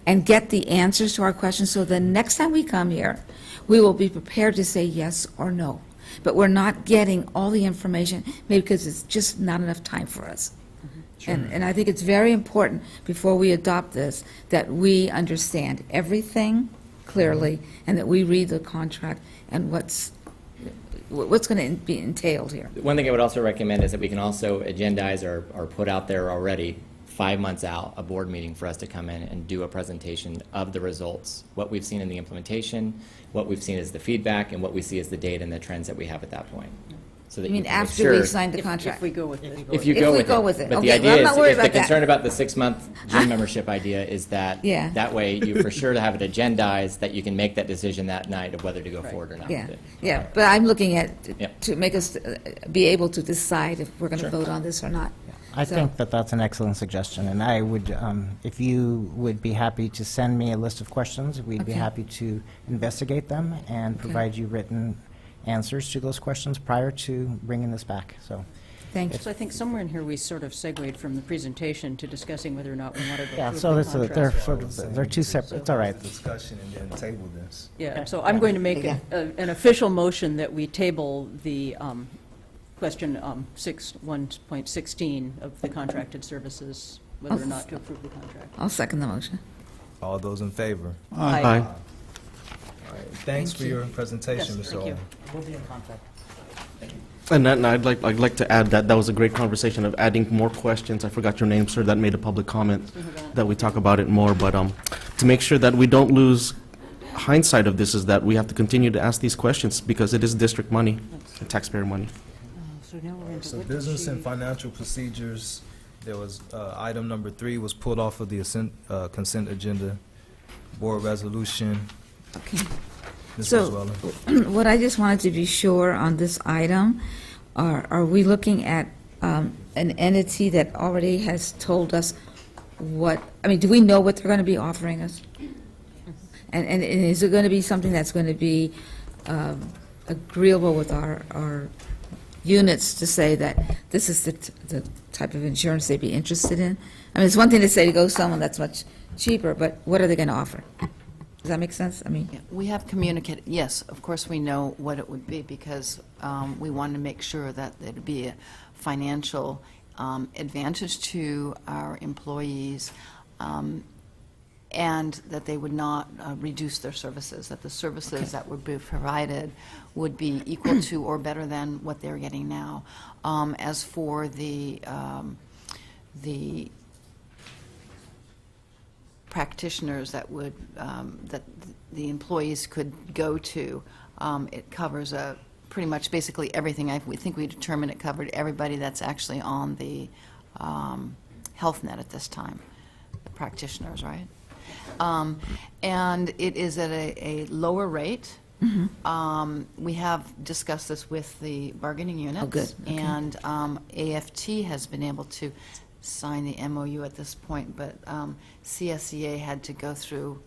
and get the answers to our questions, so the next time we come here, we will be prepared to say yes or no. But we're not getting all the information, maybe because it's just not enough time for us. And I think it's very important, before we adopt this, that we understand everything clearly, and that we read the contract and what's going to be entailed here. One thing I would also recommend is that we can also agendize or put out there already 5 months out, a board meeting for us to come in and do a presentation of the results, what we've seen in the implementation, what we've seen as the feedback, and what we see as the data and the trends that we have at that point. So that You mean can make after we sure- sign the contract? If we go with it. If you If go we with go it. with it. But Okay, the well, idea I'm is, not worried if the about that. concern about the 6-month gym membership idea is that, Yeah. that way you for sure to have it agendized, that you can make that decision that night of whether to go forward or not Yeah, with it. yeah, but I'm looking at, Yeah. to make us be able to decide if we're going to Sure. vote on this or not. I So- think that that's an excellent suggestion, and I would, if you would be happy to send me a list of questions, we'd be Okay. happy to investigate them and provide you written answers to those questions prior to bringing this back, so. Thank you. So I think somewhere in here, we sort of segued from the presentation to discussing whether or not we wanted to Yeah, approve so the that's, they're contract. sort of, they're two separate, it's all right. Discussion and then table this. Yeah, so I'm going to make an official motion that we table the question 1.16 of the contracted services, whether or not to approve the contract. I'll second the motion. All those in favor? Aye. All right. Thanks for your presentation, Yes, Mr. thank you. Owen. We'll be in contact. And I'd like to add that that was a great conversation of adding more questions. I forgot your name, sir, that made a public comment, that we talk about it more. But to make sure that we don't lose hindsight of this is that we have to continue to ask these questions because it is district money, taxpayer money. So now we're into So what did business and she- financial procedures, there was, item number 3 was pulled off of the consent agenda. Board resolution. Okay. Ms. So, Roswell. what I just wanted to be sure on this item, are we looking at an entity that already has told us what, I mean, do we know what they're going to be offering us? And is it going to be something that's going to be agreeable with our units to say that this is the type of insurance they'd be interested in? I mean, it's one thing to say to go someone that's much cheaper, but what are they going to offer? Does that make sense? I mean, Yeah, we have communicated, yes, of course, we know what it would be, because we wanted to make sure that there'd be a financial advantage to our employees, and that they would not reduce their services, that the services that would be provided would be equal to or better than what they're getting now. As for the practitioners that would, that the employees could go to, it covers pretty much basically everything. We think we determined it covered everybody that's actually on the health net at this time, the practitioners, right? And it is at a lower rate. We have discussed this with the bargaining units. Oh, good. Okay. And AFT has been able to sign the MOU at this point, but CSEA had to go through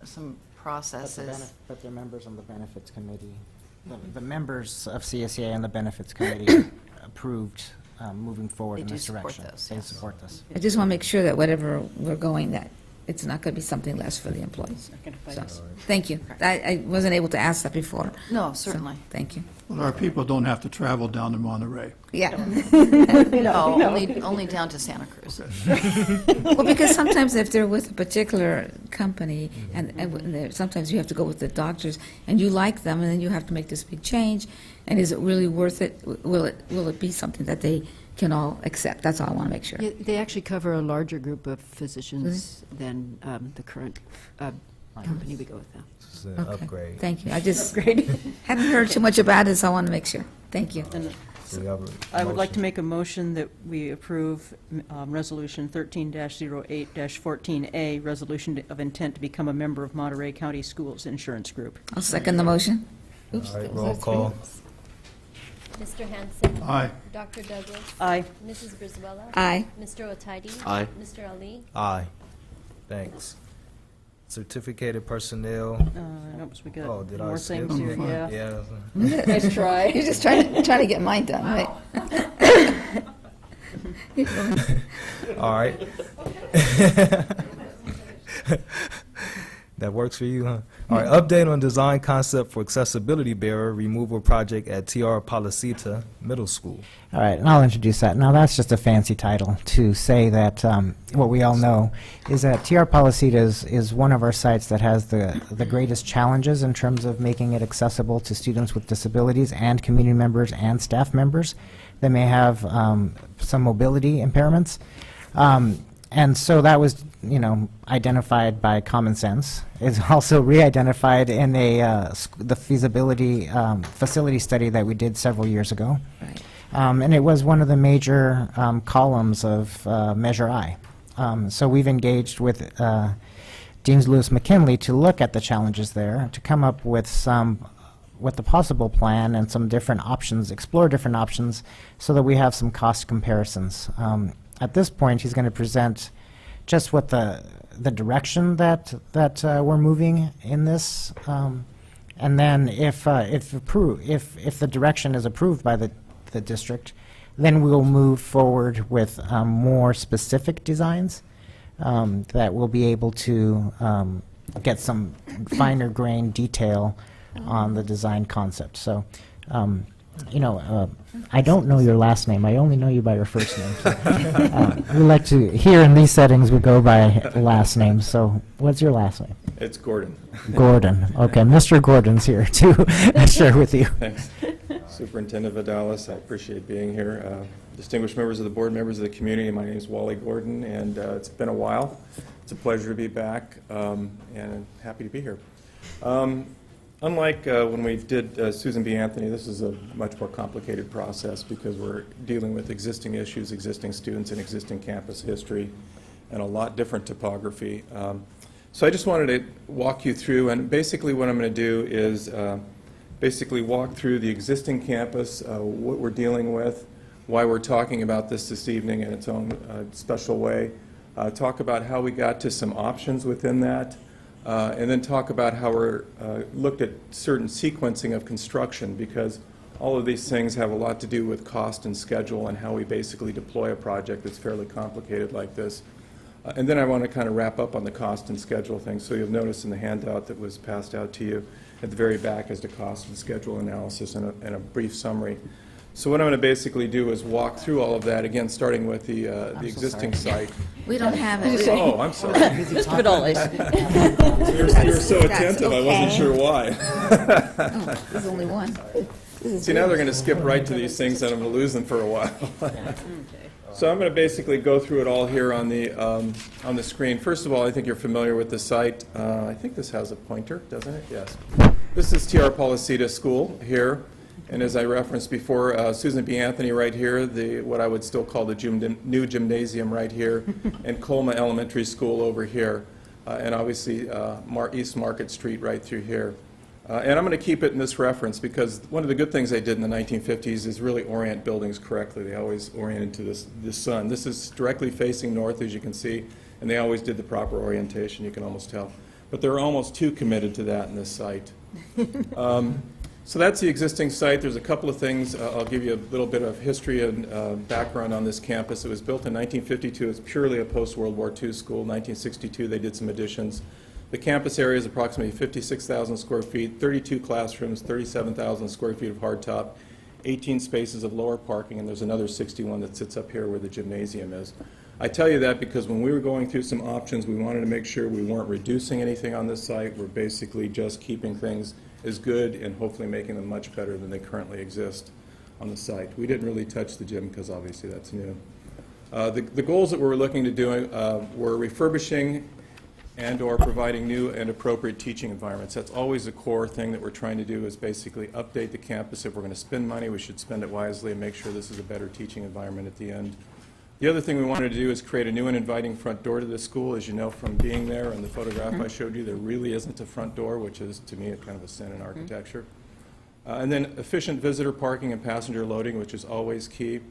some processes. But the members on the benefits committee, the members of CSEA and the benefits committee approved moving forward They in do this support direction. this, They yes. support this. I just want to make sure that whatever we're going, that it's not going to be something less for the employees. Not gonna fight So, us. thank you. I wasn't able to ask that before. No, So, certainly. thank you. Well, our people don't have to travel down to Monterey. Yeah. No, only down to Santa Cruz. Well, because sometimes if they're with a particular company, and sometimes you have to go with the doctors, and you like them, and then you have to make this big change, and is it really worth it? Will it be something that they can all accept? That's all I want to make sure. Yeah, they actually cover a larger group of physicians than the current company we go with now. This is an Okay. upgrade. Thank you. I just hadn't heard too much about it, so I want to make sure. Thank you. And So we have a I would like to motion. make a motion that we approve Resolution 13-08-14A, Resolution of Intent to Become a Member of Monterey County Schools Insurance Group. I'll second the motion. All right, roll call. Mr. Hanson. Aye. Dr. Douglas. Aye. Mrs. Brizuela. Aye. Mr. Otidy. Aye. Mr. Ali. Aye. Thanks. Certificated personnel. Nope, so we got Oh, did I more skip? things here, yeah. Yeah. Nice try. You're just trying to get mine done, right? All right. That works for you, huh? All right, update on design concept for accessibility barrier removal project at TR Policita Middle School. All right, and I'll introduce that. Now, that's just a fancy title to say that what we all know is that TR Policita is one of our sites that has the greatest challenges in terms of making it accessible to students with disabilities and community members and staff members that may have some mobility impairments. And so that was, identified by common sense. It's also re-identified in the feasibility facility study that we did several years ago. Right. And it was one of the major columns of Measure I. So we've engaged with Deans Lewis McKinley to look at the challenges there, to come up with the possible plan and some different options, explore different options, so that we have some cost comparisons. At this point, he's going to present just what the direction that we're moving in this, and then if the direction is approved by the district, then we'll move forward with more specific designs that will be able to get some finer grained detail on the design concept. So, I don't know your last name. I only know you by your first name. So, we like to, here in these settings, we go by last names. So what's your last name? It's Gordon. Gordon. Okay, Mr. Gordon's here to share with you. Thanks. Superintendent Vidalis, I appreciate being here. Distinguished members of the board, members of the community, my name is Wally Gordon, and it's been a while. It's a pleasure to be back, and happy to be here. Unlike when we did Susan B. Anthony, this is a much more complicated process because we're dealing with existing issues, existing students, and existing campus history, and a lot different topography. So I just wanted to walk you through, and basically what I'm going to do is basically walk through the existing campus, what we're dealing with, why we're talking about this evening in its own special way, talk about how we got to some options within that, and then talk about how we're looked at certain sequencing of construction, because all of these things have a lot to do with cost and schedule and how we basically deploy a project that's fairly complicated like this. And then I want to kind of wrap up on the cost and schedule thing. So you'll notice in the handout that was passed out to you at the very back is the cost and schedule analysis and a brief summary. So what I'm going to basically do is walk through all of that, again, starting with the existing site. We don't have it. Oh, I'm sorry. Mr. Vidalis. You're so attentive, I wasn't sure why. Oh, there's only one. See, now they're going to skip right to these things, and I'm going to lose them for a while. So I'm going to basically go through it all here on the screen. First of all, I think you're familiar with the site. I think this has a pointer, doesn't it? Yes. This is TR Policita School here. And as I referenced before, Susan B. Anthony right here, what I would still call the new gymnasium right here, and Colma Elementary School over here, and obviously East Market Street right through here. And I'm going to keep it in this reference because one of the good things they did in the 1950s is really orient buildings correctly. They always oriented to the sun. This is directly facing north, as you can see, and they always did the proper orientation, you can almost tell. But they're almost too committed to that in this site. So that's the existing site. There's a couple of things. I'll give you a little bit of history and background on this campus. It was built in 1952. It's purely a post-World War II school. 1962, they did some additions. The campus area is approximately 56,000 square feet, 32 classrooms, 37,000 square feet of hardtop, 18 spaces of lower parking, and there's another 61 that sits up here where the gymnasium is. I tell you that because when we were going through some options, we wanted to make sure we weren't reducing anything on this site. We're basically just keeping things as good and hopefully making them much better than they currently exist on the site. We didn't really touch the gym because obviously that's new. The goals that we were looking to do were refurbishing and or providing new and appropriate teaching environments. That's always a core thing that we're trying to do, is basically update the campus. If we're going to spend money, we should spend it wisely and make sure this is a better teaching environment at the end. The other thing we wanted to do is create a new and inviting front door to the school. As you know from being there and the photograph I showed you, there really isn't a front door, which is, to me, kind of a sin in architecture. And then efficient visitor parking and passenger loading, which is always key.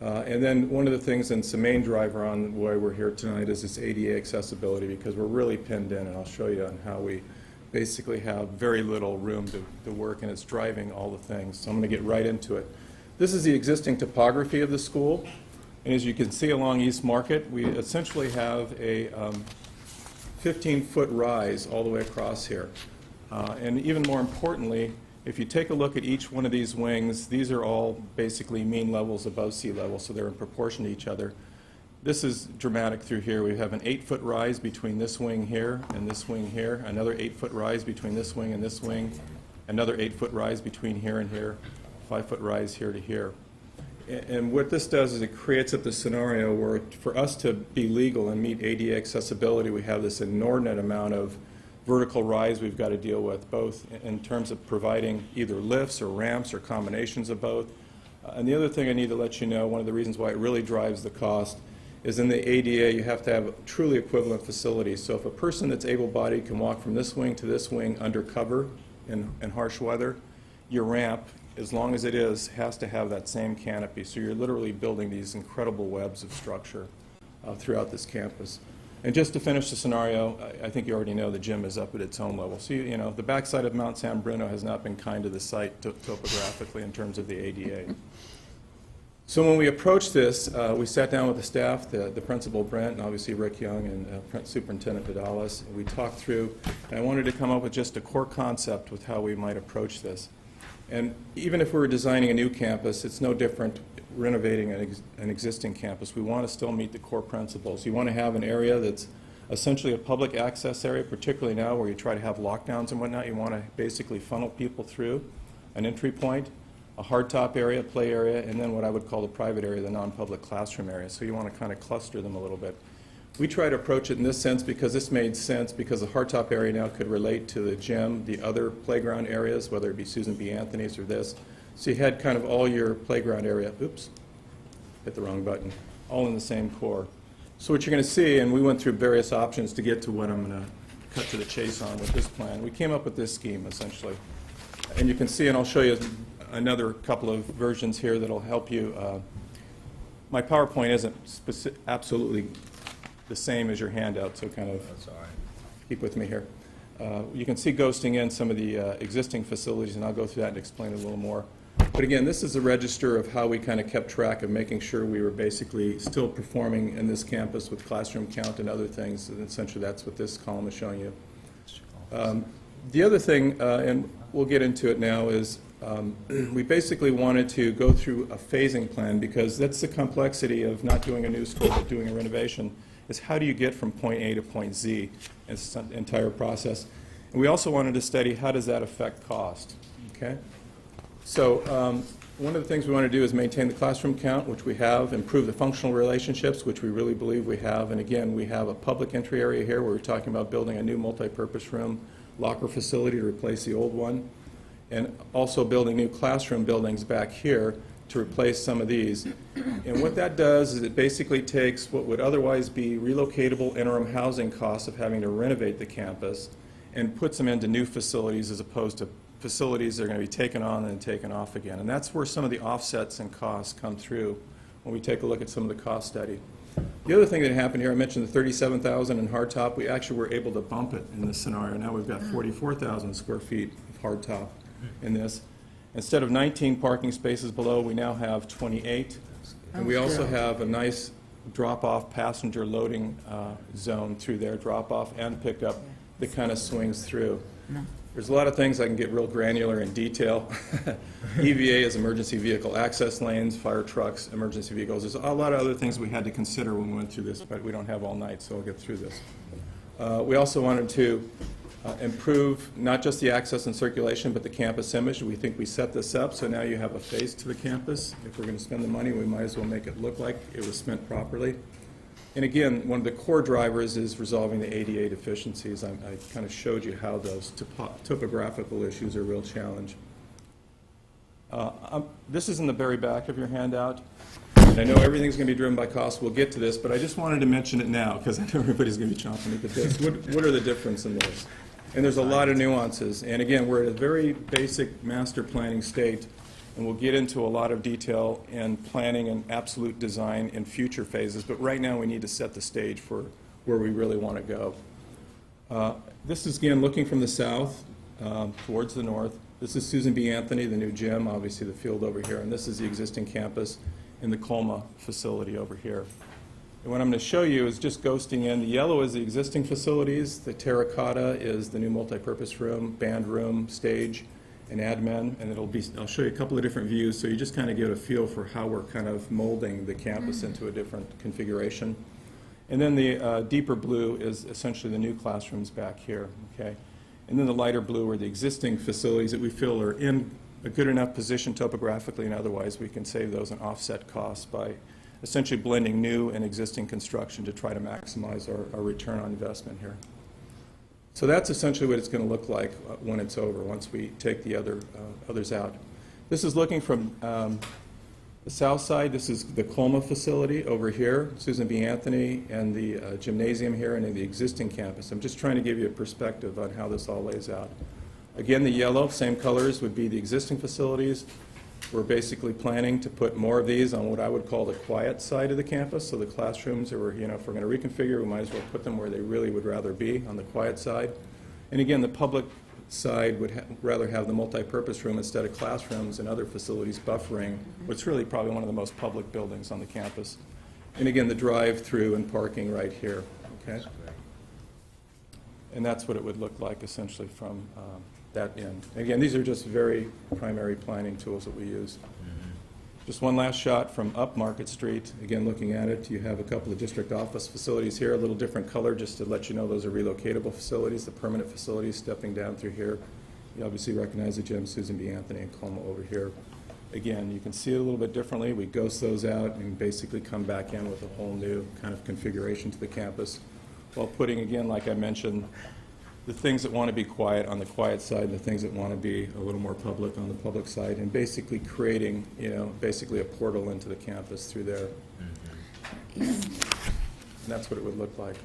And then one of the things, and it's the main driver on why we're here tonight, is this ADA accessibility, because we're really pinned in, and I'll show you on how we basically have very little room to work, and it's driving all the things. So I'm going to get right into it. This is the existing topography of the school. And as you can see along East Market, we essentially have a 15-foot rise all the way across here. And even more importantly, if you take a look at each one of these wings, these are all basically mean levels above sea level, so they're in proportion to each other. This is dramatic through here. We have an 8-foot rise between this wing here and this wing here, another 8-foot rise between this wing and this wing, another 8-foot rise between here and here, 5-foot rise here to here. And what this does is it creates up the scenario where for us to be legal and meet ADA accessibility, we have this inordinate amount of vertical rise we've got to deal with, both in terms of providing either lifts or ramps or combinations of both. And the other thing I need to let you know, one of the reasons why it really drives the cost, is in the ADA you have to have truly equivalent facilities. So if a person that's able-bodied can walk from this wing to this wing under cover in harsh weather, your ramp, as long as it is, has to have that same canopy. So you're literally building these incredible webs of structure throughout this campus. And just to finish the scenario, I think you already know the gym is up at its own level. So, you know, the backside of Mount San Bruno has not been kind to the site topographically in terms of the ADA. So when we approached this, we sat down with the staff, the principal Brent, and obviously Rick Young and Superintendent Vidalis. And we talked through, and I wanted to come up with just a core concept with how we might approach this. And even if we were designing a new campus, it's no different renovating an existing campus. We want to still meet the core principles. You want to have an area that's essentially a public access area, particularly now where you try to have lockdowns and whatnot. You want to basically funnel people through an entry point, a hardtop area, play area, and then what I would call the private area, the non-public classroom area. So you want to kind of cluster them a little bit. We try to approach it in this sense because this made sense because the hardtop area now could relate to the gym, the other playground areas, whether it be Susan B. Anthony's or this. So you had kind of all your playground area, oops, hit the wrong button, all in the same core. So what you're going to see, and we went through various options to get to what I'm going to cut to the chase on with this plan. We came up with this scheme, essentially. And you can see, and I'll show you another couple of versions here that'll help you. My PowerPoint isn't absolutely the same as your handout, so kind of keep with me here. You can see ghosting in some of the existing facilities, and I'll go through that and explain it a little more. But again, this is a register of how we kind of kept track of making sure we were basically still performing in this campus with classroom count and other things, and essentially that's what this column is showing you. The other thing, and we'll get into it now, is we basically wanted to go through a phasing plan because that's the complexity of not doing a new school but doing a renovation, is how do you get from point A to point Z in this entire process. And we also wanted to study how does that affect cost, okay? So one of the things we want to do is maintain the classroom count, which we have, improve the functional relationships, which we really believe we have, and again, we have a public entry area here where we're talking about building a new multi-purpose room locker facility to replace the old one, and also building new classroom buildings back here to replace some of these. And what that does is it basically takes what would otherwise be relocatable interim housing costs of having to renovate the campus and puts them into new facilities as opposed to facilities that are going to be taken on and taken off again. And that's where some of the offsets and costs come through when we take a look at some of the cost study. The other thing that happened here, I mentioned the 37,000 in hardtop. We actually were able to bump it in this scenario. Now we've got 44,000 square feet of hardtop in this. Instead of 19 parking spaces below, we now have 28. And we also have a nice drop-off passenger loading zone through there, drop-off and pickup that kind of swings through. There's a lot of things I can get real granular in detail. EVA is emergency vehicle access lanes, fire trucks, emergency vehicles. There's a lot of other things we had to consider when we went through this, but we don't have all night, so we'll get through this. We also wanted to improve not just the access and circulation, but the campus image. We think we set this up, so now you have a face to the campus. If we're going to spend the money, we might as well make it look like it was spent properly. And again, one of the core drivers is resolving the ADA deficiencies. I kind of showed you how those topographical issues are a real challenge. This is in the very back of your handout. And I know everything's going to be driven by cost. We'll get to this, but I just wanted to mention it now because I know everybody's going to be chomping at the bit. What are the differences in this? And there's a lot of nuances. And again, we're at a very basic master planning state, and we'll get into a lot of detail in planning and absolute design in future phases. But right now, we need to set the stage for where we really want to go. This is, again, looking from the south towards the north. This is Susan B. Anthony, the new gym, obviously the field over here. And this is the existing campus in the Colma facility over here. And what I'm going to show you is just ghosting in. The yellow is the existing facilities. The terracotta is the new multipurpose room, band room, stage, and admin. And I'll show you a couple of different views so you just kind of get a feel for how we're kind of molding the campus into a different configuration. And then the deeper blue is essentially the new classrooms back here, okay? And then the lighter blue are the existing facilities that we feel are in a good enough position topographically and otherwise we can save those and offset costs by essentially blending new and existing construction to try to maximize our return on investment here. So that's essentially what it's going to look like when it's over, once we take the others out. This is looking from the south side. This is the Colma facility over here, Susan B. Anthony, and the gymnasium here, and in the existing campus. I'm just trying to give you a perspective on how this all lays out. Again, the yellow, same colors, would be the existing facilities. We're basically planning to put more of these on what I would call the quiet side of the campus. So the classrooms, if we're going to reconfigure, we might as well put them where they really would rather be, on the quiet side. And again, the public side would rather have the multipurpose room instead of classrooms and other facilities buffering what's really probably one of the most public buildings on the campus. And again, the drive-through and parking right here, okay? And that's what it would look like essentially from that end. Again, these are just very primary planning tools that we use. Just one last shot from up Market Street. Again, looking at it, you have a couple of district office facilities here, a little different color just to let you know those are relocatable facilities, the permanent facilities stepping down through here. You obviously recognize the gym, Susan B. Anthony, and Colma over here. Again, you can see it a little bit differently. We ghost those out and basically come back in with a whole new kind of configuration to the campus while putting, again, like I mentioned, the things that want to be quiet on the quiet side and the things that want to be a little more public on the public side, and basically creating, basically a portal into the campus through there. And that's what it would look like.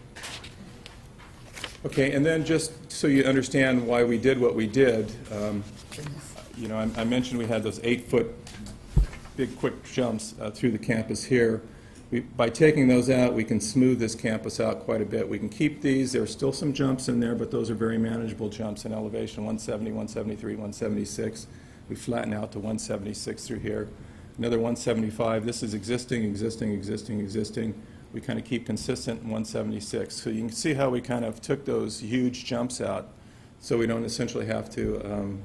Okay, and then just so you understand why we did what we did, I mentioned we had those 8-foot big quick jumps through the campus here. By taking those out, we can smooth this campus out quite a bit. We can keep these. There are still some jumps in there, but those are very manageable jumps in elevation, 170, 173, 176. We flatten out to 176 through here. Another 175. This is existing. We kind of keep consistent in 176. So you can see how we kind of took those huge jumps out so we don't essentially have to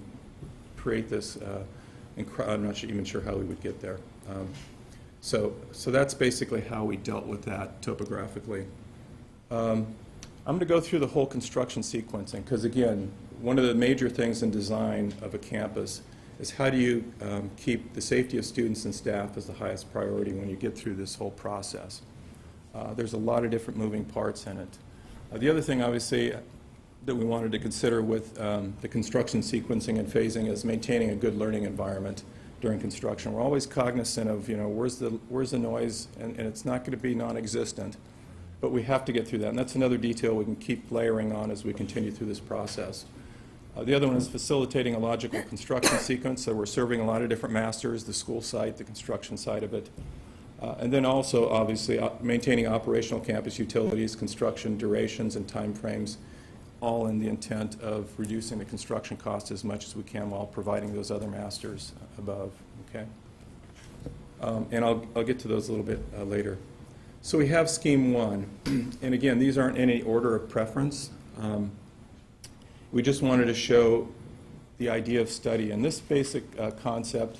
create this. I'm not even sure how we would get there. So that's basically how we dealt with that topographically. I'm going to go through the whole construction sequencing because, again, one of the major things in design of a campus is how do you keep the safety of students and staff as the highest priority when you get through this whole process. There's a lot of different moving parts in it. The other thing, obviously, that we wanted to consider with the construction sequencing and phasing is maintaining a good learning environment during construction. We're always cognizant of, where's the noise, and it's not going to be non-existent, but we have to get through that. And that's another detail we can keep layering on as we continue through this process. The other one is facilitating a logical construction sequence. So we're serving a lot of different masters, the school site, the construction side of it. And then also, obviously, maintaining operational campus utilities, construction durations, and timeframes, all in the intent of reducing the construction cost as much as we can while providing those other masters above, okay? And I'll get to those a little bit later. So we have Scheme 1, and again, these aren't any order of preference. We just wanted to show the idea of study, and this basic concept,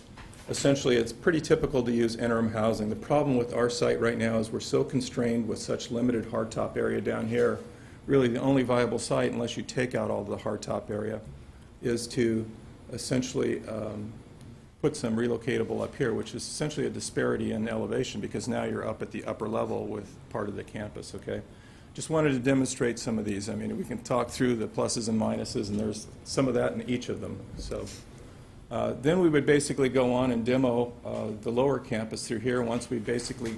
essentially, it's pretty typical to use interim housing. The problem with our site right now is we're so constrained with such limited hardtop area down here. Really, the only viable site, unless you take out all the hardtop area, is to essentially put some relocatable up here, which is essentially a disparity in elevation because now you're up at the upper level with part of the campus, okay? Just wanted to demonstrate some of these. I mean, we can talk through the pluses and minuses, and there's some of that in each of them. So then we would basically go on and demo the lower campus through here once we basically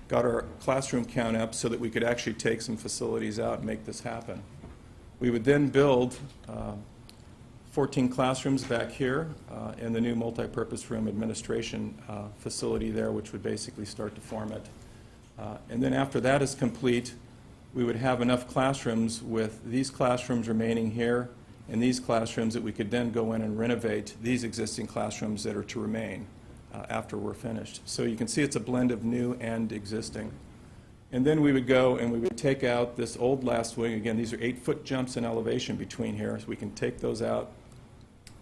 got our classroom count up so that we could actually take some facilities out and make this happen. We would then build 14 classrooms back here in the new multipurpose room administration facility there, which would basically start to form it. And then after that is complete, we would have enough classrooms with these classrooms remaining here and these classrooms that we could then go in and renovate these existing classrooms that are to remain after we're finished. So you can see it's a blend of new and existing. And then we would go and we would take out this old last wing. Again, these are 8-foot jumps in elevation between here, so we can take those out,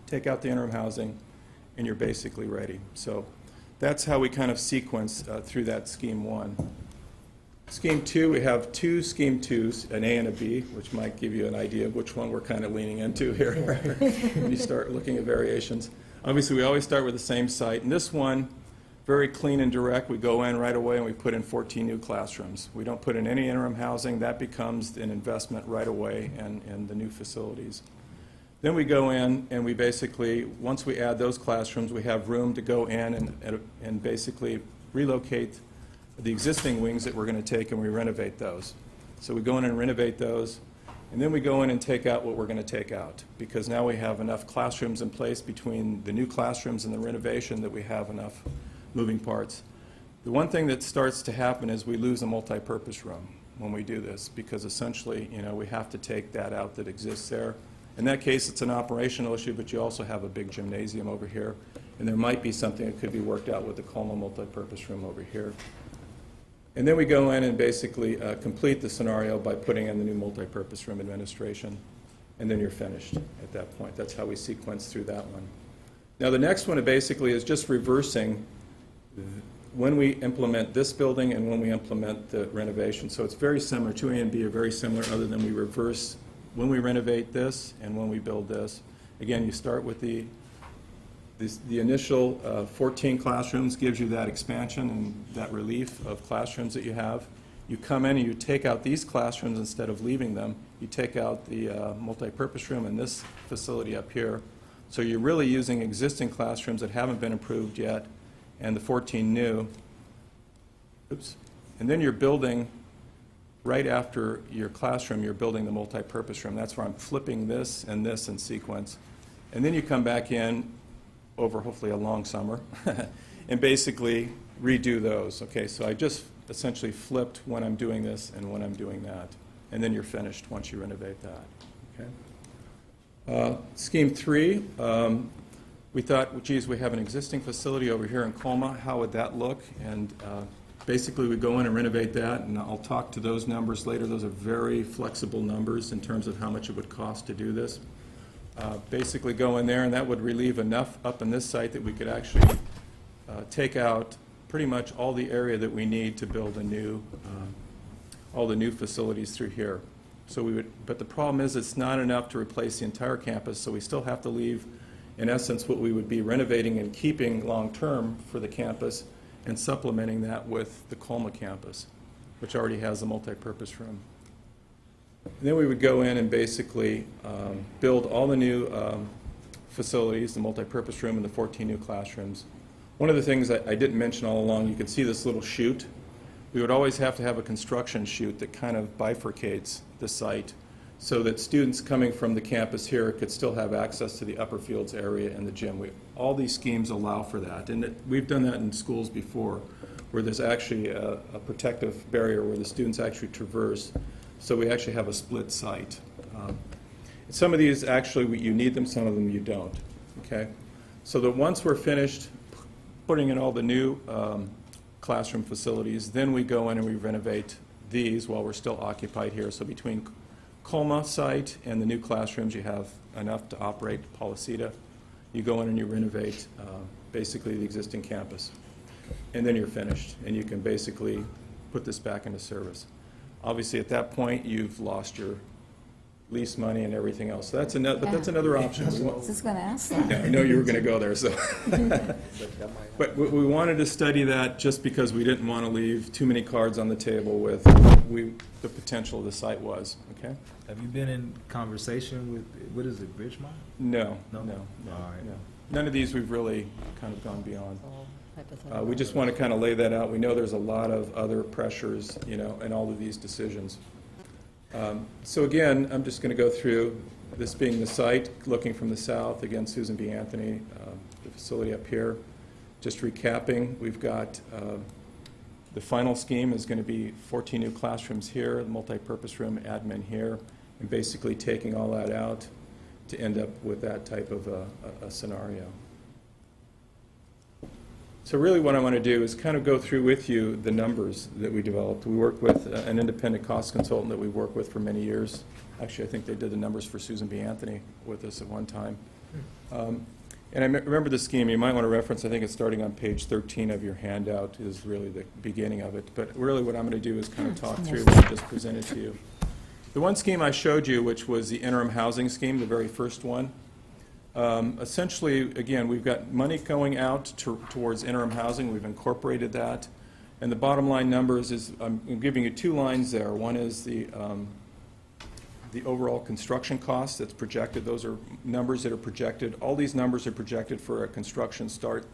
take out the interim housing, and you're basically ready. So that's how we kind of sequence through that Scheme 1. Scheme 2, we have two Scheme 2s, an A and a B, which might give you an idea of which one we're kind of leaning into here when you start looking at variations. Obviously, we always start with the same site. And this one, very clean and direct. We go in right away and we put in 14 new classrooms. We don't put in any interim housing. That becomes an investment right away in the new facilities. Then we go in and we basically, once we add those classrooms, we have room to go in and basically relocate the existing wings that we're going to take and we renovate those. So we go in and renovate those, and then we go in and take out what we're going to take out, because now we have enough classrooms in place between the new classrooms and the renovation that we have enough moving parts. The one thing that starts to happen is we lose a multi-purpose room when we do this, because essentially, we have to take that out that exists there. In that case, it's an operational issue, but you also have a big gymnasium over here, and there might be something that could be worked out with the Colma multi-purpose room over here. And then we go in and basically complete the scenario by putting in the new multi-purpose room administration, and then you're finished at that point. That's how we sequence through that one. Now, the next one basically is just reversing when we implement this building and when we implement the renovation. So it's very similar. 2A and B are very similar, other than we reverse when we renovate this and when we build this. Again, you start with the initial 14 classrooms, gives you that expansion and that relief of classrooms that you have. You come in and you take out these classrooms instead of leaving them. You take out the multi-purpose room in this facility up here. So you're really using existing classrooms that haven't been improved yet, and the 14 new. Oops. And then you're building, right after your classroom, you're building the multi-purpose room. That's where I'm flipping this in sequence. And then you come back in over hopefully a long summer and basically redo those. Okay, so I just essentially flipped when I'm doing this and when I'm doing that. And then you're finished once you renovate that. Okay. Scheme 3, we thought, geez, we have an existing facility over here in Colma. How would that look? And basically, we go in and renovate that, and I'll talk to those numbers later. Those are very flexible numbers in terms of how much it would cost to do this. Basically go in there, and that would relieve enough up in this site that we could actually take out pretty much all the area that we need to build a new, all the new facilities through here. So we would, but the problem is it's not enough to replace the entire campus, so we still have to leave, in essence, what we would be renovating and keeping long-term for the campus and supplementing that with the Colma campus, which already has a multi-purpose room. And then we would go in and basically build all the new facilities, the multi-purpose room and the 14 new classrooms. One of the things I didn't mention all along, you can see this little chute. We would always have to have a construction chute that kind of bifurcates the site so that students coming from the campus here could still have access to the upper fields area and the gym. All these schemes allow for that. And we've done that in schools before, where there's actually a protective barrier where the students actually traverse. So we actually have a split site. Some of these actually you need them, some of them you don't. Okay, so that once we're finished putting in all the new classroom facilities, then we go in and we renovate these while we're still occupied here. So between Colma site and the new classrooms, you have enough to operate Policita. You go in and you renovate basically the existing campus, and then you're finished, and you can basically put this back into service. Obviously, at that point, you've lost your lease money and everything else. So that's another, but that's another option. I was just going to ask that. Yeah, I know you were going to go there, so. But we wanted to study that just because we didn't want to leave too many cards on the table with the potential of the site was, okay? Have you been in conversation with, what is it, Bridgemont? No. No? All right. No. None of these we've really kind of gone beyond. We just want to kind of lay that out. We know there's a lot of other pressures, in all of these decisions. So again, I'm just going to go through this being the site, looking from the south. Again, Susan B. Anthony, the facility up here. Just recapping, we've got the final scheme is going to be 14 new classrooms here, the multi-purpose room, admin here, and basically taking all that out to end up with that type of a scenario. So really what I want to do is kind of go through with you the numbers that we developed. We worked with an independent cost consultant that we've worked with for many years. Actually, I think they did the numbers for Susan B. Anthony with us at one time. And I remember the scheme. You might want to reference, I think it's starting on page 13 of your handout is really the beginning of it. But really what I'm going to do is kind of talk through what I just presented to you. The one scheme I showed you, which was the interim housing scheme, the very first one, essentially, again, we've got money going out towards interim housing. We've incorporated that. And the bottom line numbers is, I'm giving you two lines there. One is the overall construction cost that's projected. Those are numbers that are projected. All these numbers are projected for a construction start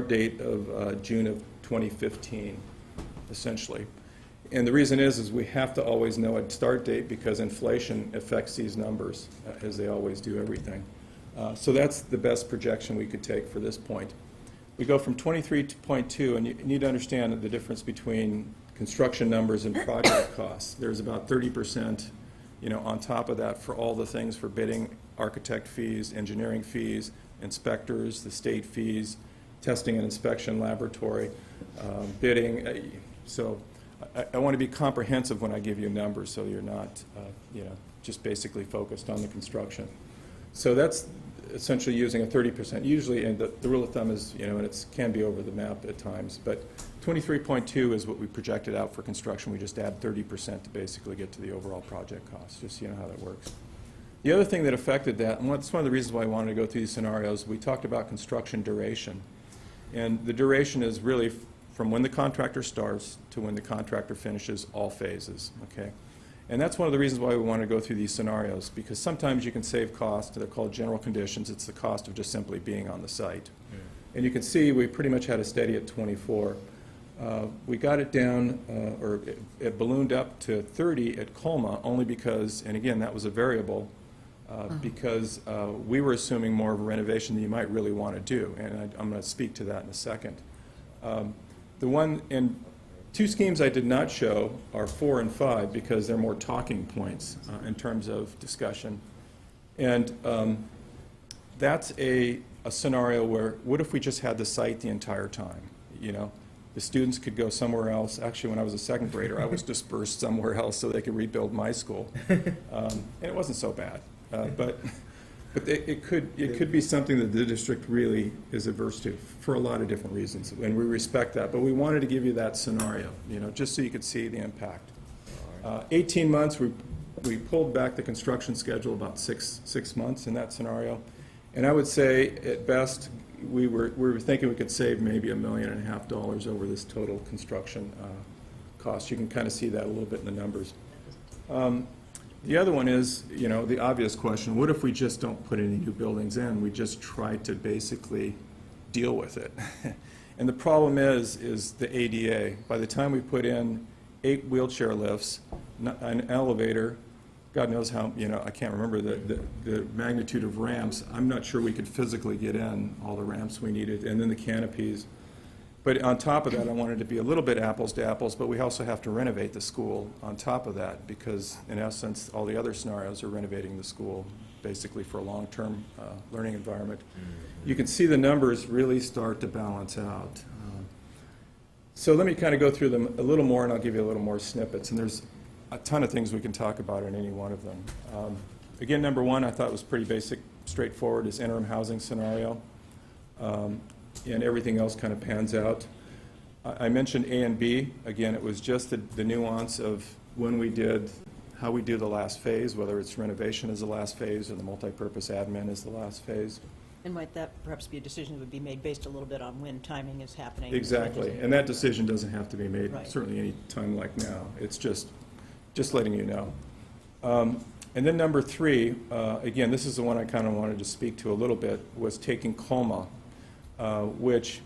date of June of 2015, essentially. And the reason is we have to always know a start date because inflation affects these numbers, as they always do everything. So that's the best projection we could take for this point. We go from 23.2, and you need to understand the difference between construction numbers and project costs. There's about 30%, on top of that for all the things for bidding, architect fees, engineering fees, inspectors, the state fees, testing and inspection laboratory, bidding. So I want to be comprehensive when I give you numbers so you're not, just basically focused on the construction. So that's essentially using a 30%. Usually, and the rule of thumb is, and it can be over the map at times, but 23.2 is what we projected out for construction. We just add 30% to basically get to the overall project cost, just so you know how that works. The other thing that affected that, and that's one of the reasons why I wanted to go through these scenarios, we talked about construction duration. And the duration is really from when the contractor starts to when the contractor finishes, all phases, okay? And that's one of the reasons why we want to go through these scenarios, because sometimes you can save costs. They're called general conditions. It's the cost of just simply being on the site. And you can see we pretty much had a steady at 24. We got it down, or it ballooned up to 30 at Colma only because, and again, that was a variable, because we were assuming more of a renovation than you might really want to do. And I'm going to speak to that in a second. The one, and two schemes I did not show are 4 and 5 because they're more talking points in terms of discussion. And that's a scenario where, what if we just had the site the entire time? The students could go somewhere else. Actually, when I was a second grader, I was dispersed somewhere else so they could rebuild my school. And it wasn't so bad. But it could be something that the district really is averse to for a lot of different reasons, and we respect that. But we wanted to give you that scenario, just so you could see the impact. 18 months, we pulled back the construction schedule about six months in that scenario, and I would say at best we were thinking we could save maybe $1.5 million over this total construction cost. You can kind of see that a little bit in the numbers. The other one is, the obvious question, what if we just don't put any new buildings in? We just try to basically deal with it. And the problem is the ADA. By the time we put in 8 wheelchair lifts, an elevator, God knows how, I can't remember the magnitude of ramps. I'm not sure we could physically get in all the ramps we needed, and then the canopies. But on top of that, I wanted to be a little bit apples to apples, but we also have to renovate the school on top of that because, in essence, all the other scenarios are renovating the school basically for a long-term learning environment. You can see the numbers really start to balance out. So let me kind of go through them a little more, and I'll give you a little more snippets. And there's a ton of things we can talk about in any one of them. Again, number one, I thought was pretty basic, straightforward, is interim housing scenario. And everything else kind of pans out. I mentioned A and B. Again, it was just the nuance of when we did, how we do the last phase, whether it's renovation as the last phase or the multipurpose admin as the last phase. And might that perhaps be a decision that would be made based a little bit on when timing is happening? Exactly, and that decision doesn't have to be made Right. certainly any time like now. It's just letting you know. And then number 3, again, this is the one I kind of wanted to speak to a little bit, was taking Colma, which,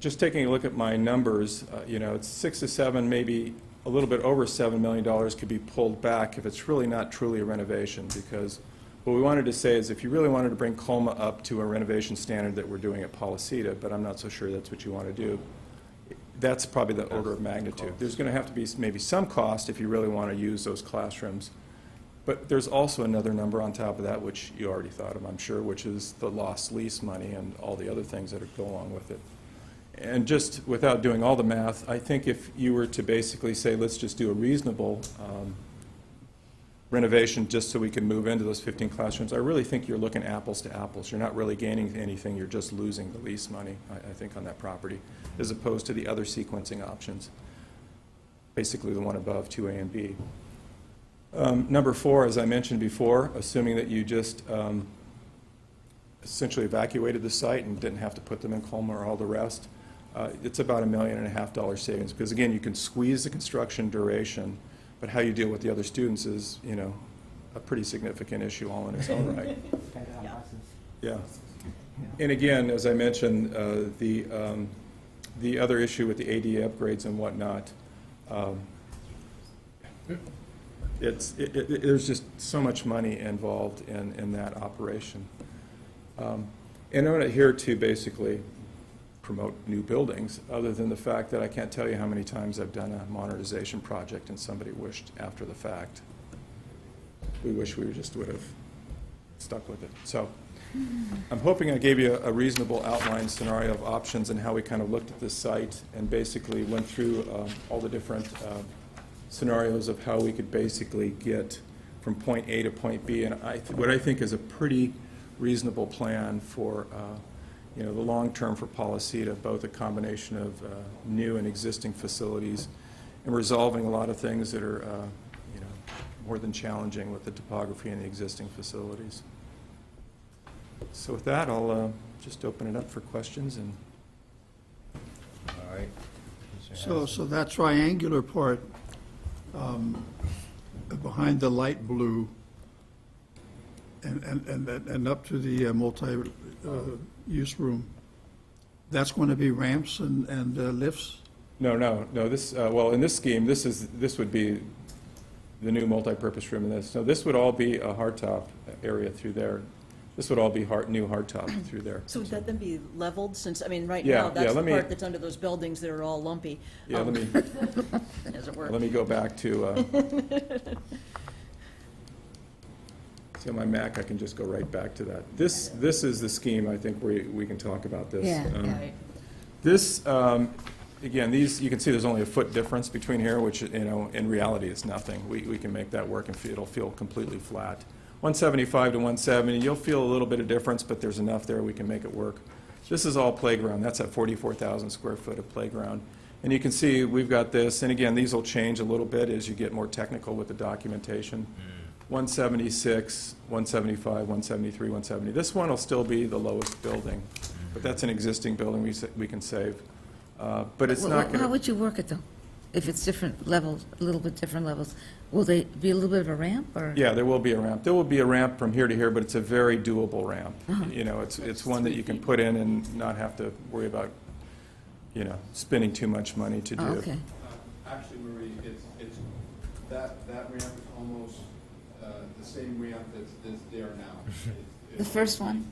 just taking a look at my numbers, it's 6 to 7, maybe a little bit over $7 million could be pulled back if it's really not truly a renovation, because what we wanted to say is if you really wanted to bring Colma up to a renovation standard that we're doing at Policita, but I'm not so sure that's what you want to do, that's probably the order of magnitude. There's going to have to be maybe some cost if you really want to use those classrooms. But there's also another number on top of that, which you already thought of, I'm sure, which is the lost lease money and all the other things that go along with it. And just without doing all the math, I think if you were to basically say, let's just do a reasonable renovation just so we can move into those 15 classrooms, I really think you're looking apples to apples. You're not really gaining anything, you're just losing the lease money, I think, on that property, as opposed to the other sequencing options, basically the one above, 2A and B. Number 4, as I mentioned before, assuming that you just essentially evacuated the site and didn't have to put them in Colma or all the rest, it's about $1.5 million savings, because again, you can squeeze the construction duration, but how you deal with the other students is, you know, a pretty significant issue all in its own right. Yeah. And again, as I mentioned, the other issue with the ADA upgrades and whatnot, there's just so much money involved in that operation. And I'm not here to basically promote new buildings, other than the fact that I can't tell you how many times I've done a modernization project and somebody wished after the fact, we wish we just would have stuck with it. So I'm hoping I gave you a reasonable outline scenario of options and how we kind of looked at this site and basically went through all the different scenarios of how we could basically get from point A to point B. And what I think is a pretty reasonable plan for you know, the long term for Policita, both a combination of new and existing facilities and resolving a lot of things that are you know, more than challenging with the topography in the existing facilities. So with that, I'll just open it up for questions. And All right. So that triangular part behind the light blue and up to the multi-use room, that's going to be ramps and lifts? No. This well, in this scheme, this would be the new multi-purpose room in this. So this would all be a hardtop area through there. This would all be new hardtop through there. So would that then be leveled, since, I mean, right Yeah, now, that's yeah, the let me- part that's under those buildings that are all lumpy. Yeah, let me As it were. let me go back to. See, on my Mac, I can just go right back to that. This is the scheme, I think, we can talk about this. Yeah, Right. This, again, these, you can see there's only a foot difference between here, which, you know, in reality is nothing. We can make that work and it'll feel completely flat. 175 to 170, you'll feel a little bit of difference, but there's enough there we can make it work. This is all playground. That's at 44,000 square foot of playground. And you can see we've got this, and again, these will change a little bit as you get more technical with the documentation. 176, 175, 173, 170. This one will still be the lowest building, but that's an existing building we can save. But it's not going to... How would you work it, though? If it's different levels, a little bit different levels, will they be a little bit of a ramp, or? Yeah, there will be a ramp. There will be a ramp from here to here, but it's a very doable ramp. You know, it's one that you can put in and not have to worry about, you know, spending too much money to do. Oh, okay. Actually, Marie, it's that ramp is almost the same ramp that's there now. The first one?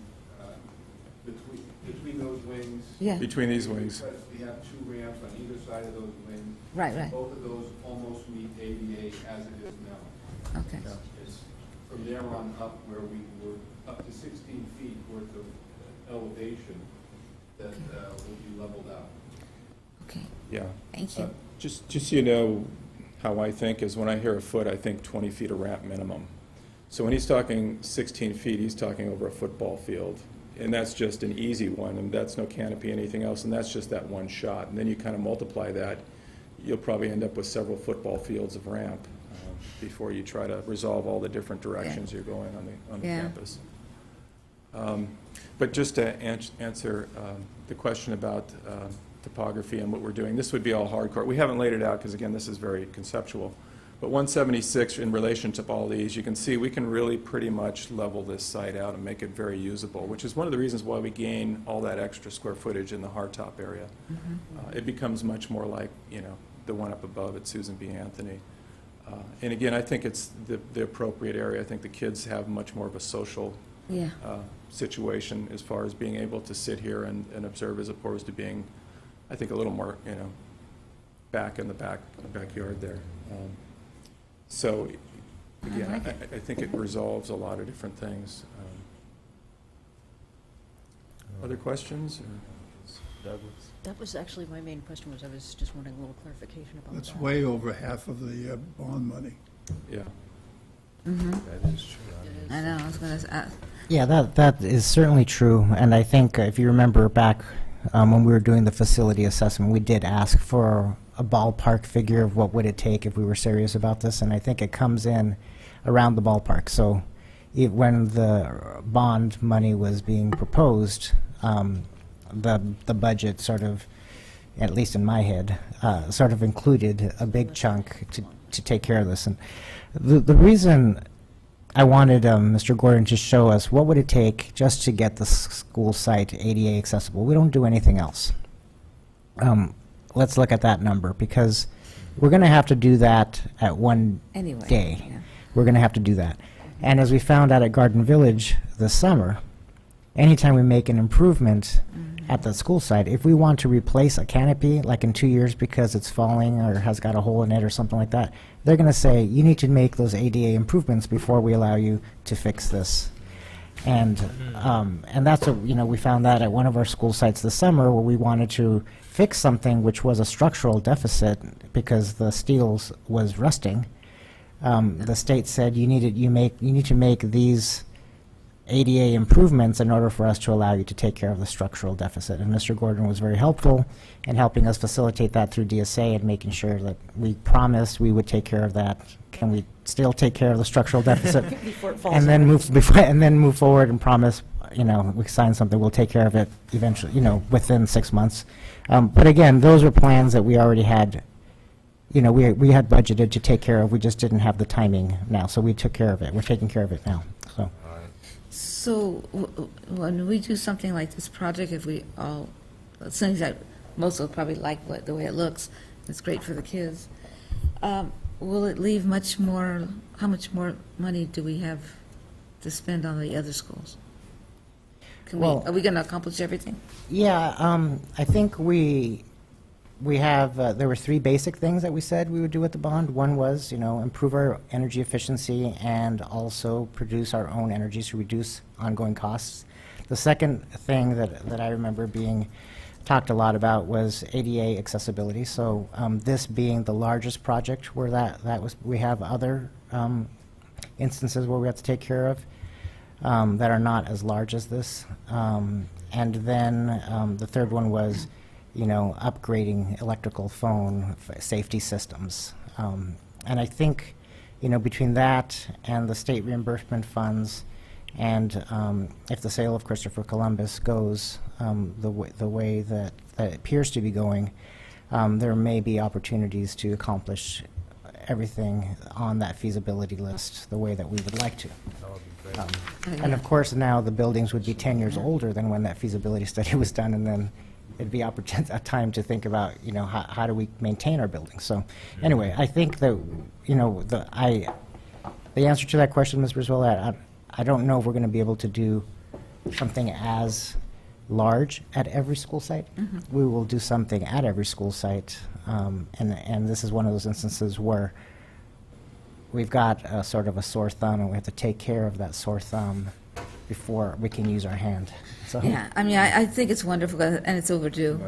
Between those wings. Yeah, Between these wings. We have 2 ramps on either side of those wings. right. Both of those almost meet ADA as it is now. Okay. It's from there on up where we were up to 16 feet worth of elevation that will be leveled out. Okay, Yeah. thank you. Just so you know, how I think is when I hear a foot, I think 20 feet of ramp minimum. So when he's talking 16 feet, he's talking over a football field. And that's just an easy one, and that's no canopy, anything else, and that's just that one shot. And then you kind of multiply that, you'll probably end up with several football fields of ramp before you try to resolve all the different directions you're going on the Yeah. campus. But just to answer the question about topography and what we're doing, this would be all hardcore. We haven't laid it out because, again, this is very conceptual. But 176, in relation to all these, you can see we can really pretty much level this site out and make it very usable, which is one of the reasons why we gain all that extra square footage in the hardtop area. It becomes much more like, you know, the one up above at Susan B. Anthony. And again, I think it's the appropriate area. I think the kids have much more of a social Yeah, situation as far as being able to sit here and observe, as opposed to being, I think, a little more, you know, back in the backyard there. So again, like I think it resolves a lot of different things. Other questions? Douglas? That was actually my main question, was I was just wanting a little clarification about that. That's way over half of the bond money. Yeah. That is true. I know, I was going to, Yeah, that is certainly true, and I think if you remember back when we were doing the facility assessment, we did ask for a ballpark figure of what would it take if we were serious about this, and I think it comes in around the ballpark. So when the bond money was being proposed, the budget sort of, at least in my head, sort of included a big chunk to take care of this. And the reason I wanted Mr. Gordon to show us what would it take just to get the school site ADA accessible. We don't do anything else. Let's look at that number, because we're going to have to do that at one anyway. day. Yeah. We're going to have to do that. And as we found out at Garden Village this summer, anytime we make an improvement at the school site, if we want to replace a canopy, like in 2 years because it's falling or has got a hole in it or something like that, they're going to say, you need to make those ADA improvements before we allow you to fix this. And that's what, we found that at one of our school sites this summer, where we wanted to fix something which was a structural deficit because the steel was rusting. The state said you need to make these ADA improvements in order for us to allow you to take care of the structural deficit. And Mr. Gordon was very helpful in helping us facilitate that through DSA and making sure that we promised we would take care of that. Can we still take care of the structural deficit? Before it falls and then over. move forward and promise, we sign something, we'll take care of it eventually, within 6 months. But again, those were plans that we already had, we had budgeted to take care of. We just didn't have the timing now, so we took care of it. We're taking care of it now. So when we do something like this project, if we all, it seems that most will probably like the way it looks, it's great for the kids, will it leave much more, how much more money do we have to spend on the other schools? Are we going to accomplish everything? Yeah, I think we have, there were 3 basic things that we said we would do with the bond. One was, improve our energy efficiency and also produce our own energy to reduce ongoing costs. The second thing that I remember being talked a lot about was ADA accessibility. So this being the largest project where that was, we have other instances where we have to take care of that are not as large as this. And then the third one was, upgrading electrical phone safety systems. And I think, between that and the state reimbursement funds, and if the sale of Christopher Columbus goes the way that it appears to be going, there may be opportunities to accomplish everything on that feasibility list the way that we would like to. That would be great. And of course, now the buildings would be 10 years older than when that feasibility study was done, and then it'd be a time to think about, how do we maintain our buildings. So anyway, I think that, the answer to that question, Ms. Brizuela, I don't know if we're going to be able to do something as large at every school site. We will do something at every school site, and this is one of those instances where we've got a sort of a sore thumb, and we have to take care of that sore thumb before we can use our hand. So. Yeah, I think it's wonderful, and it's overdue.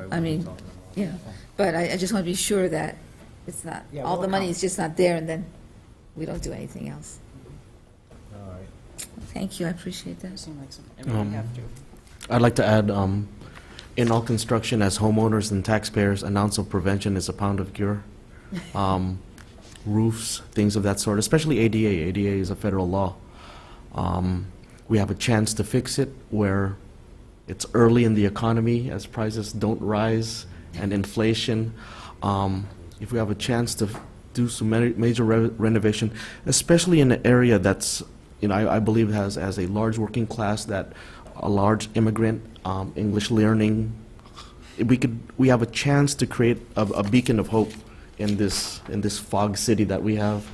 But I just want to be sure that it's not, Yeah, all we'll the money is just not there, and then we don't do anything else. All right. Thank you, I appreciate that. Seem like something we have to. I'd like to add, in all construction, as homeowners and taxpayers, an ounce of prevention is a pound of cure. Roofs, things of that sort, especially ADA. ADA is a federal law. We have a chance to fix it where it's early in the economy as prices don't rise and inflation. If we have a chance to do some major renovation, especially in an area that's, I believe has a large working class, that a large immigrant, English learning, we have a chance to create a beacon of hope in this fog city that we have,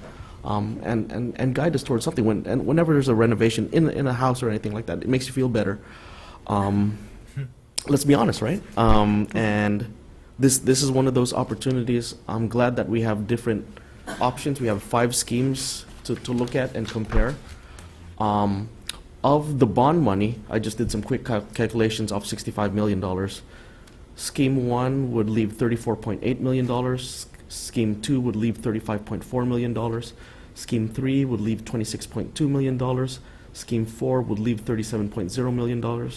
and guide us towards something. Whenever there's a renovation in a house or anything like that, it makes you feel better. Let's be honest, right? And this is one of those opportunities. I'm glad that we have different options. We have 5 schemes to look at and compare. Of the bond money, I just did some quick calculations of $65 million. Scheme 1 would leave $34.8 million. Scheme 2 would leave $35.4 million. Scheme 3 would leave $26.2 million. Scheme 4 would leave $37.0 million.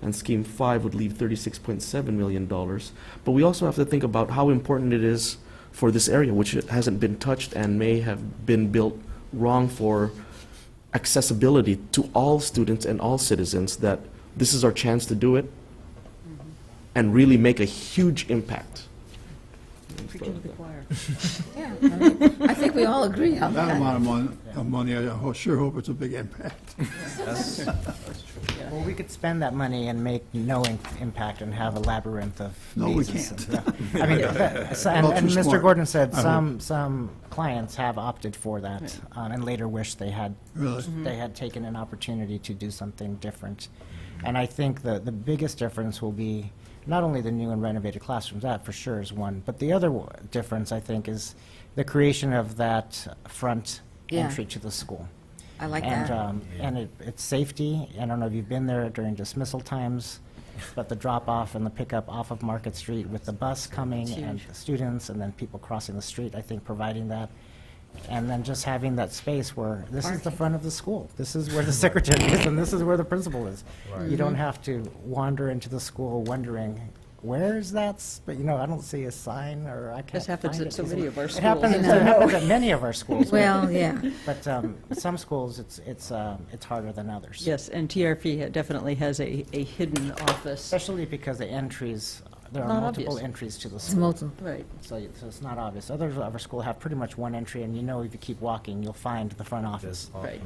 And Scheme 5 would leave $36.7 million. But we also have to think about how important it is for this area, which hasn't been touched and may have been built wrong for accessibility to all students and all citizens, that this is our chance to do it and really make a huge impact. Preaching to the choir. Yeah, I mean, I think we all agree on That that. amount of money, I sure hope it's a big impact. Well, we could spend that money and make no impact and have a labyrinth of No, we mazes. can't. I mean, and Well, too Mr. smart, Gordon said I hope. some clients have opted for that and later wish they had Really? they had taken an opportunity to do something different. And I think the biggest difference will be not only the new and renovated classrooms, that for sure is one, but the other difference, I think, is the creation of that front Yeah. entry to the school. I like And, that. and it's safety. I don't know if you've been there during dismissal times, but the drop-off and the pickup off of Market Street with the bus coming and the students and then people crossing the street, I think providing that. And then just having that space where this is the front of the school. This is where the secretary is and this is where the principal is. You don't have to wander into the school wondering, where is that? But, I don't see a sign or I can't This happens find at it so easily. many of our It happens, schools. it happens at many of our schools. Well, yeah. But some schools, it's harder than others. Yes, and TRP definitely has a hidden office. Especially because the entries, there are Not multiple obvious. entries to the It's school. multiple. Right. So it's not obvious. Others of our school have pretty much one entry, and if you keep walking, you'll find the front office. Right.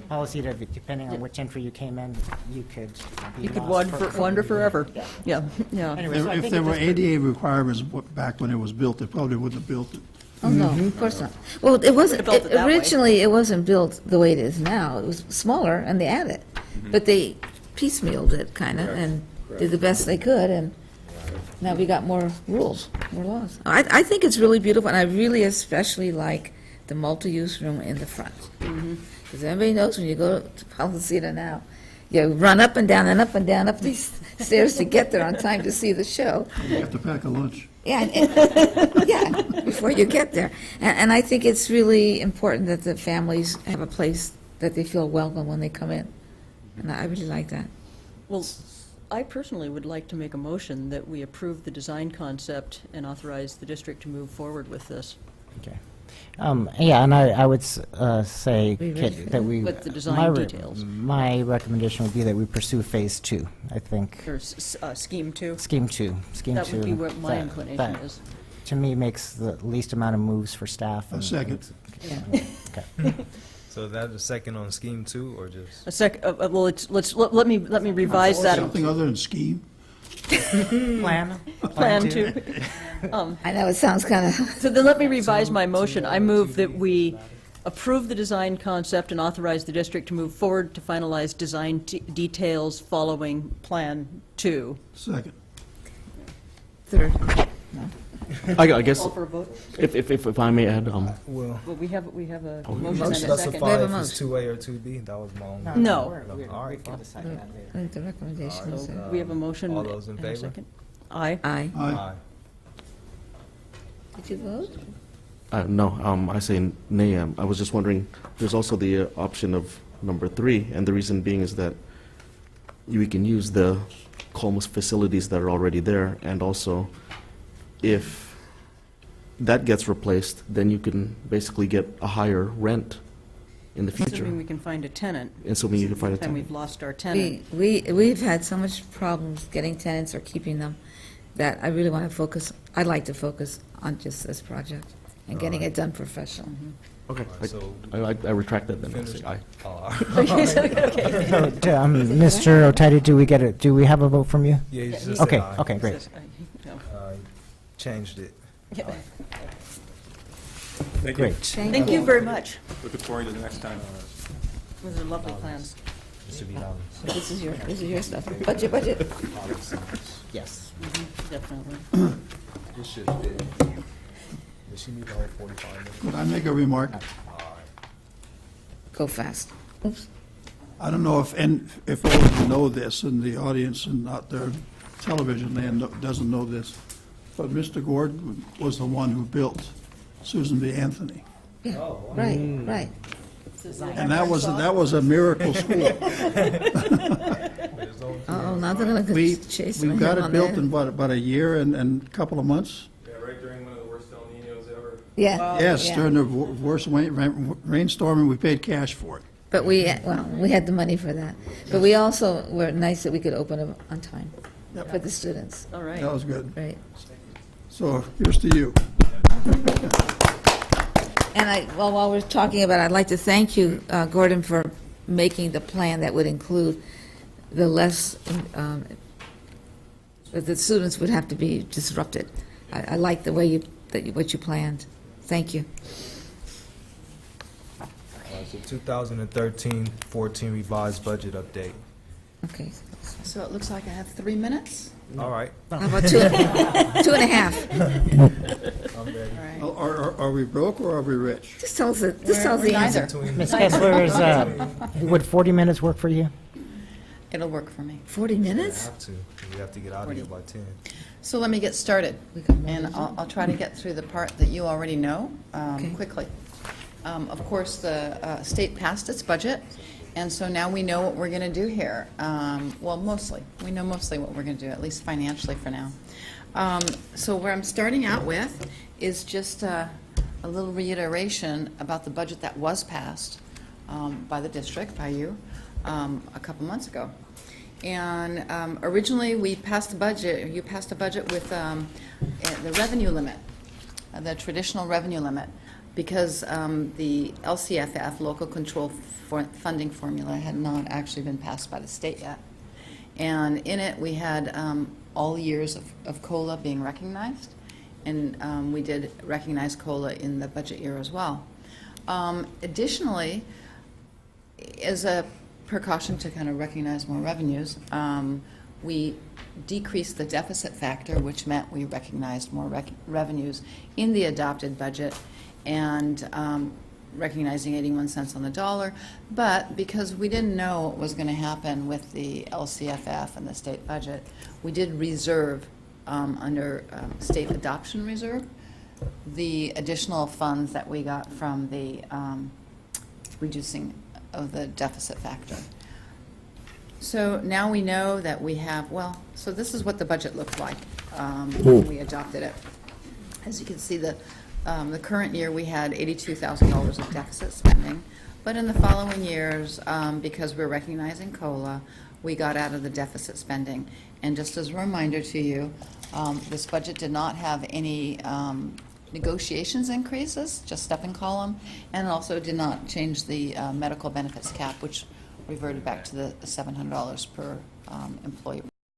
Policy, depending on which entry you came in, you could be You could lost wander forever. Yeah, yeah. Anyway, so I If think there it were just- ADA requirements back when it was built, they probably wouldn't have built it. Oh, no, of course not. Well, it wasn't, Built it that way. originally, it wasn't built the way it is now. It was smaller, and they added. But they piecemealed it, kind of, and did the best they could, and now we got more rules, more laws. I think it's really beautiful, and I really especially like the multi-use room in the front. Because everybody knows when you go to Policita now, you run up and down and up and down up these stairs to get there on time to see the show. You have to pack a lunch. Yeah, yeah, before you get there. And I think it's really important that the families have a place that they feel welcome when they come in. And I really like that. Well, I personally would like to make a motion that we approve the design concept and authorize the district to move forward with this. Okay. Yeah, and I would say, We ready Kit, for that that? we... With the design my details. My recommendation would be that we pursue Phase 2, I think. Or scheme two. Scheme 2. That would be what my inclination is. To me, makes the least amount of moves for staff. A and- second. Okay. So that a second on scheme 2 or just? A sec, well, let me revise that. Something other than scheme? Plan? Plan two. I know, it sounds kind of, So then let me revise my motion. I move that we approve the design concept and authorize the district to move forward to finalize design details following Plan 2. Second. third. I guess, Call for a vote? if I may add, Well, Well, we have a motion and a Motion. second. We have a specify if motion. it's 2A or 2B, that was my only. No. All right. We'll decide that later. I think the recommendation is, So we have a motion All those in and a favor? second. Aye. aye. Aye. Did you vote? no, I say nay. I was just wondering, there's also the option of number 3, and the reason being is that we can use the Colmus facilities that are already there, and also if that gets replaced, then you can basically get a higher rent in the future. Assuming we can find a tenant. Assuming you can find a And tenant. we've lost our tenant. We've had so much problems getting tenants or keeping them that I really want to focus, I'd like to focus on just this project and getting it done professional. Okay, So- I retract that then. I'll Finish. say aye. So, Mr. Otidy, do we have a vote from you? Yeah, you just said Okay, aye. okay, great. Changed it. Thank you. Great. Thank you very much. Looking forward to the next time. Those are lovely plans. Just to be honest. This is your stuff. Budget. Yes. Definitely. This shit did. Did she need the whole 45 minutes? Could I make a remark? go fast. Oops. I don't know if all of you know this, and the audience and out there, television land doesn't know this, but Mr. Gordon was the one who built Susan B. Anthony. Yeah, right, right. And that was a miracle school. Uh-oh, now they're going We, to chase we my got head it on built that. in, what, about a year and a couple of months? Yeah, right during one of the worst El Niños ever. Yeah. Yes, yeah. during the worst rainstorm, and we paid cash for it. But we had the money for that. But we also were nice that we could open them on time Yep. for the students, All right. That was good. right? So here's to you. And while we're talking about it, I'd like to thank you, Gordon, for making the plan that would include the less, that the students would have to be disrupted. I like the way what you planned. Thank you. So 2013-14 revised budget update. Okay. So it looks like I have 3 minutes? All right, How about 2.5? I'm ready. All right. Are we broke or are we rich? Just tell us the We're answer. neither. Ms. Kessler, would 40 minutes work for you? It'll work for me. 40 minutes? We have to get out of here by 10. So let me get started, and I'll try to get through the part that you already know Okay. quickly. Of course, the state passed its budget, and so now we know what we're going to do here. Well, mostly. We know mostly what we're going to do, at least financially for now. So where I'm starting out with is just a little reiteration about the budget that was passed by the district, by you, a couple months ago. And originally, we passed a budget, you passed a budget with the revenue limit, the traditional revenue limit, because the LCFF, local control funding formula, had not actually been passed by the state yet. And in it, we had all years of COLA being recognized, and we did recognize COLA in the budget year as well. Additionally, as a precaution to kind of recognize more revenues, we decreased the deficit factor, which meant we recognized more revenues in the adopted budget, and recognizing 81 cents on the dollar. But because we didn't know what was going to happen with the LCFF and the state budget, we did reserve under state adoption reserve the additional funds that we got from the reducing of the deficit factor. So now we know that we have, well, so this is what the budget looked like when we adopted it. As you can see, the current year, we had $82,000 of deficit spending, but in the following years, because we're recognizing COLA, we got out of the deficit spending. And just as a reminder to you, this budget did not have any negotiations increases, just step and column, and also did not change the medical benefits cap, which reverted back to the $700 per employee